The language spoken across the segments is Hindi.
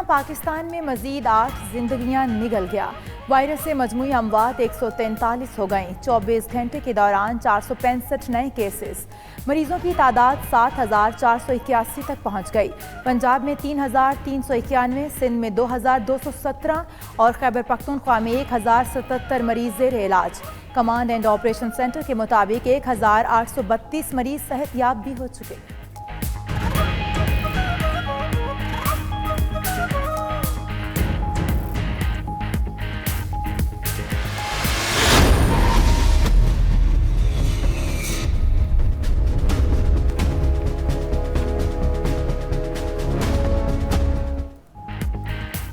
पाकिस्तान में मजीद 8 जिंदगियां निगल गया। वायरस से मजमूई अमवात 143 हो गईं। 24 घंटे के दौरान 465 नए केसेस। मरीजों की तादाद 7,481 तक पहुंच गई। पंजाब में 3,391, सिंध में 2,217 और खैबर पख्तूनख्वा में 1,077 मरीज ज़ेर इलाज। कमांड एंड ऑपरेशन सेंटर के मुताबिक 1,832 मरीज सेहतयाब भी हो चुके।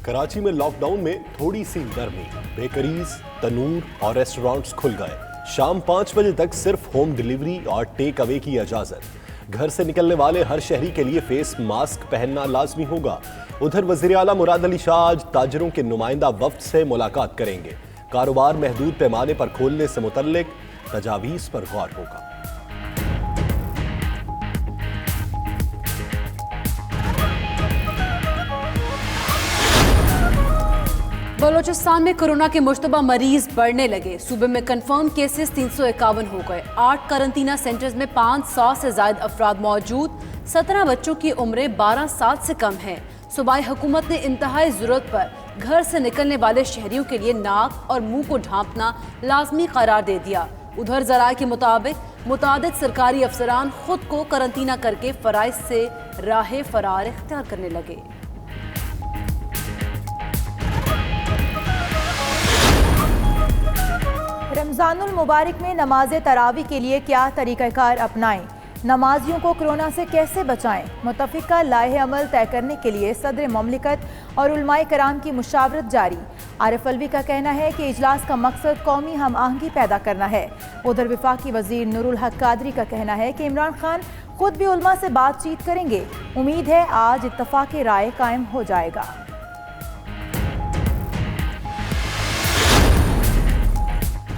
कराची में लॉकडाउन में थोड़ी सी नरमी। बेकरीज, तनूर और रेस्टोरेंट्स खुल गए। शाम 5 बजे तक सिर्फ होम डिलीवरी और टेक अवे की इजाजत। घर से निकलने वाले हर शहरी के लिए फेस मास्क पहनना लाजमी होगा। उधर वजीर आला मुराद अली शाह आज ताजरों के नुमाइंदा वफ्द से मुलाकात करेंगे। कारोबार महदूद पैमाने पर खोलने से मुतल्लिक तजावीज़ पर गौर होगा। बलोचिस्तान में कोरोना के मुश्तबा मरीज बढ़ने लगे। सूबे में कंफर्म केसेस 351 हो गए। 8 करंतना सेंटर्स में 500 से ज्यादा अफराद मौजूद। 17 बच्चों की उम्रें 12 साल से कम हैं। सूबाई हुकूमत ने इंतहाई जरूरत पर घर से निकलने वाले शहरियों के लिए नाक और मुंह को ढांपना लाजमी करार दे दिया। उधर जराये के मुताबिक मुतादिद सरकारी अफसरान खुद को करंतना करके फराइज से राह फरार इख्तियार करने लगे। रमज़ानुल मुबारक में नमाज तरावी के लिए क्या तरीक़ाकार अपनाएं? नमाजियों को कोरोना से कैसे बचाएं? मुतफ़िका लाहे अमल तय करने के लिए सदर ममलिकत और उलमाए कराम की मुशावरत जारी। आरिफ अलवी का कहना है कि इजलास का मकसद कौमी हम आहंगी पैदा करना है। उधर वफाकी वजीर नूरुल हक कादरी का कहना है कि इमरान खान खुद भी उलमा से बातचीत करेंगे। उम्मीद है आज इत्तफाक़ राय कायम हो जाएगा।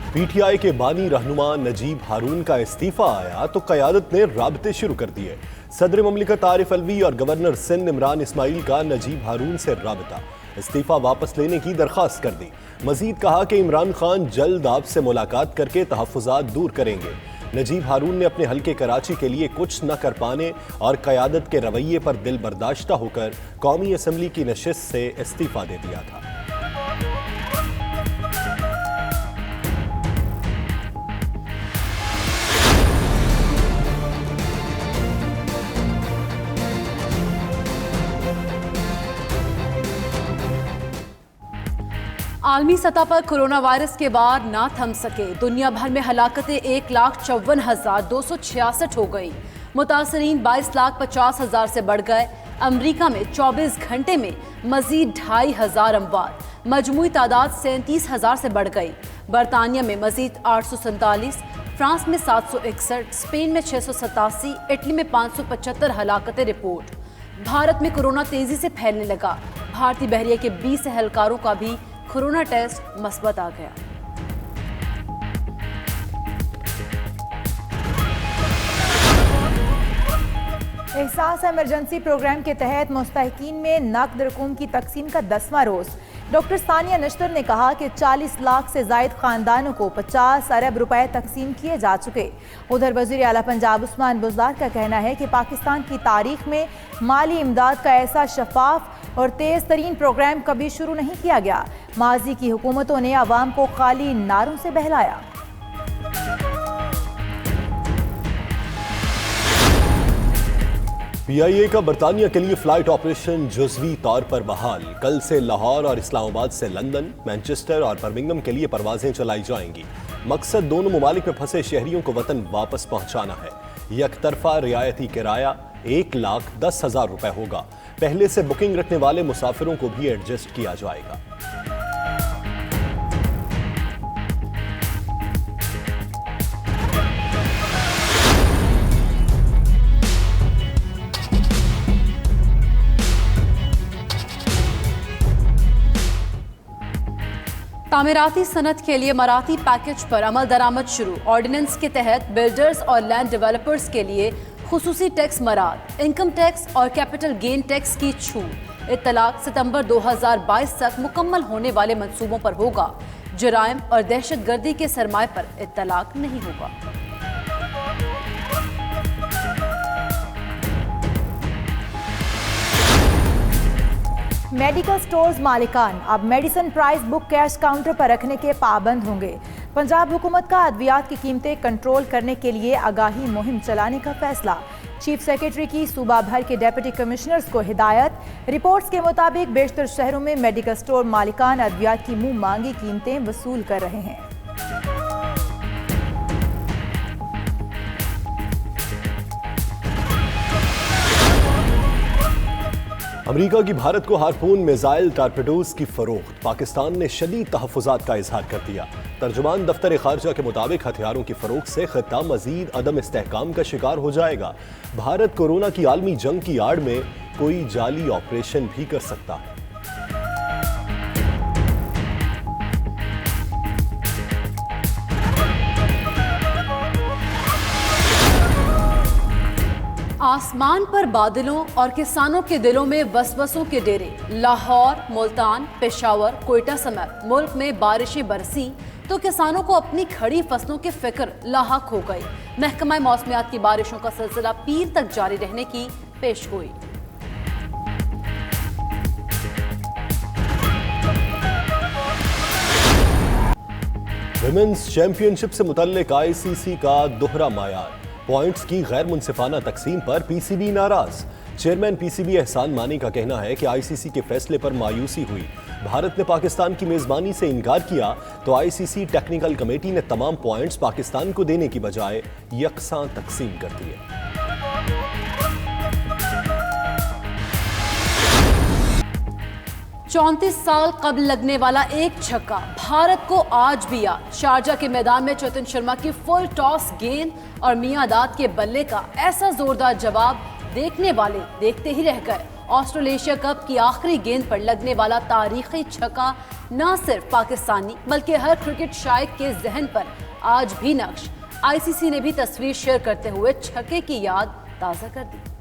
पीटीआई के बानी रहनुमा नजीब हारून का इस्तीफा आया तो क़यादत ने राबते शुरू कर दिए। सदर ममलिकत आरिफ अलवी और गवर्नर सिंध इमरान इस्माइल का नजीब हारून से राबता। इस्तीफा वापस लेने की दरख्वास्त कर दी। मजीद कहा कि इमरान खान जल्द आपसे मुलाकात करके तहफ़्फ़ुज़ात दूर करेंगे। नजीब हारून ने अपने हल्के कराची के लिए कुछ न कर पाने और क़यादत के रवैये पर दिल बर्दाश्ता होकर कौमी असम्बली की नशिस्त से इस्तीफा दे दिया था। आलमी सतह पर कोरोना वायरस के वार ना थम सके। दुनिया भर में हलाकतें 1,54,266 हो गई। मुतासरीन 22,50,000 से बढ़ गए। अमरीका में 24 घंटे में मजीद 2,500 अमवात। मजमूई तादाद 37,000 से बढ़ गई। बरतानिया में मजीद 847, फ्रांस में 761, स्पेन में 687, इटली में 575 हलाकतें रिपोर्ट। भारत में कोरोना तेजी से फैलने लगा। भारतीय बहरिया के 20 एहलकारों का भी कोरोना टेस्ट मस्बत आ गया। एहसास इमरजेंसी प्रोग्राम के तहत मुस्तहिकीन में नकद रकूम की तकसीम का 10वां रोज। डॉक्टर सानिया नश्तर ने कहा कि 40 लाख से जायद खानदानों को 50 अरब रुपए तकसीम किए जा चुके। उधर वज़ीर आला पंजाब उस्मान बुज़दार का कहना है कि पाकिस्तान की तारीख में माली इमदाद का ऐसा शफाफ और तेज तरीन प्रोग्राम कभी शुरू नहीं किया गया। माजी की हुकूमतों ने आवाम को खाली नारों से बहलाया। पीआईए का बरतानिया के लिए फ्लाइट ऑपरेशन जुज़वी तौर पर बहाल। कल से लाहौर और इस्लामाबाद से लंदन, मैनचेस्टर और बर्मिंघम के लिए परवाजें चलाई जाएंगी। मकसद दोनों ममालिक में फंसे शहरियों को वतन वापस पहुंचाना है। यकतरफा रियायती किराया 1,10,000 रुपए होगा। पहले से बुकिंग रखने वाले मुसाफिरों को भी एडजस्ट किया जाएगा। तामीराती सनत के लिए मराठी पैकेज पर अमल दरामद शुरू। ऑर्डिनेंस के तहत बिल्डर्स और लैंड डेवलपर्स के लिए खुसूसी टैक्स मराद, इनकम टैक्स और कैपिटल गेन टैक्स की छूट। इत्तलाक सितंबर 2022 तक मुकम्मल होने वाले मंसूबों पर होगा। जुराइम और दहशतगर्दी के सरमाए पर इत्तलाक नहीं होगा। मेडिकल स्टोर्स मालिकान अब medicine price book cash counter पर रखने के पाबंद होंगे। पंजाब हुकूमत का अद्वियात की कीमतें कंट्रोल करने के लिए आगाही मुहिम चलाने का फैसला। चीफ सेक्रेटरी की सूबा भर के डिप्टी कमिश्नर्स को हिदायत। रिपोर्ट्स के मुताबिक बेशतर शहरों में मेडिकल स्टोर मालिकान अद्वियात की मुंह मांगी कीमतें वसूल कर रहे हैं। अमेरिका की भारत को हार्पून मिसाइल टारपेडोज की फरोख्त, पाकिस्तान ने शदीद तहफ़्फ़ुज़ात का इजहार कर दिया। तर्जुमान दफ्तर खारजा के मुताबिक हथियारों की फरोख्त से खित्ता मजीद अदम इस्तेहकाम का शिकार हो जाएगा। भारत कोरोना की आलमी जंग की आड़ में कोई जाली ऑपरेशन भी कर सकता है। आसमान पर बादलों और किसानों के दिलों में वसवसों के डेरे। लाहौर, मुल्तान, पेशावर, कोयटा समेत मुल्क में बारिशें बरसी तो किसानों को अपनी खड़ी फसलों की फिक्र लाहक हो गई। महकमा मौसमियात की बारिशों का सिलसिला पीर तक जारी रहने की पेशगोई। विमेंस चैंपियनशिप से मुतल्लिक आईसीसी का दोहरा मायार, पॉइंट्स की गैर मुनसिफाना तकसीम पर पीसीबी नाराज। चेयरमैन पीसीबी एहसान मानी का कहना है कि आईसीसी के फैसले पर मायूसी हुई। भारत ने पाकिस्तान की मेजबानी से इनकार किया तो आईसीसी टेक्निकल कमेटी ने तमाम पॉइंट्स पाकिस्तान को देने की बजाय यकसां तकसीम कर दिए। 34 साल कबल लगने वाला एक छक्का भारत को आज भी याद। शारजा के मैदान में चेतन शर्मा की फुल टॉस गेंद और मियांदाद के बल्ले का ऐसा जोरदार जवाब देखने वाले देखते ही रह गए। ऑस्ट्रेलेशिया कप की आखिरी गेंद पर लगने वाला तारीखी छक्का न सिर्फ पाकिस्तानी बल्कि हर क्रिकेट शायक के जहन पर आज भी नक्श। आईसीसी ने भी तस्वीर शेयर करते हुए छक्के की याद ताज़ा कर दी।